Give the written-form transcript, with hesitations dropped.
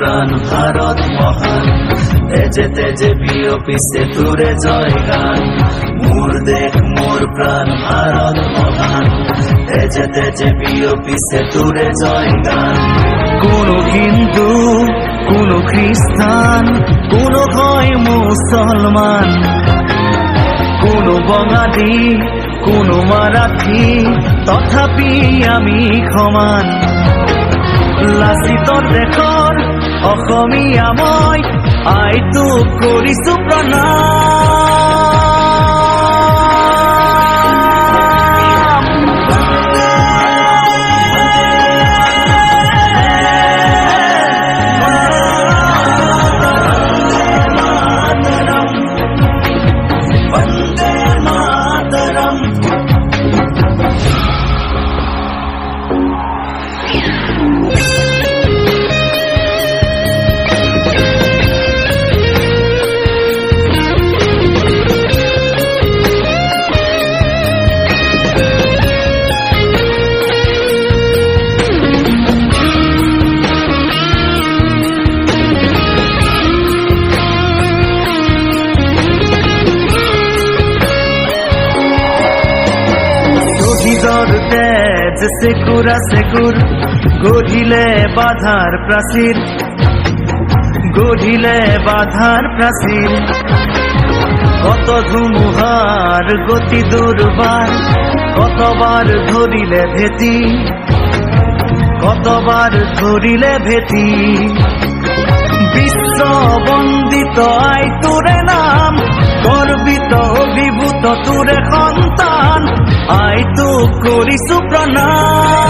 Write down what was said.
প্রাণ ভারত মহান, তেজে তেজে বিয়পিছে তুরে জয় গান। মোর দেখ মোর প্রাণ ভারত মহান, তেজে তেজে বিয়পিছে তুরে জয় গান। কোনো হিন্দু, কোনো খ্রিস্টান, কোনো হয় মুসলমান, কোনো বঙালী, কোনো মারাঠি, তথাপি আমি সমান। লাচিতৰ দেশৰ অসমীয়া মই, আইটোক কৰিছো প্ৰণাম। বন্দে মাতৰম। তেজ সেকুরা সেকুর, গঢ়িলে বাধাৰ প্ৰাচীৰ, গঢ়িলে বাধাৰ প্ৰাচীৰ। কত ধুমুহাৰ গতি দুৰ্বাৰ, কতবাৰ ধৰিলে ভেটি, কতবাৰ ধৰিলে ভেটি। বিশ্ব বন্দিত আই তোৰে নাম, গৰ্বিত অভিভূত তোৰে সন্তান, আইটোক কৰিছো প্ৰণাম।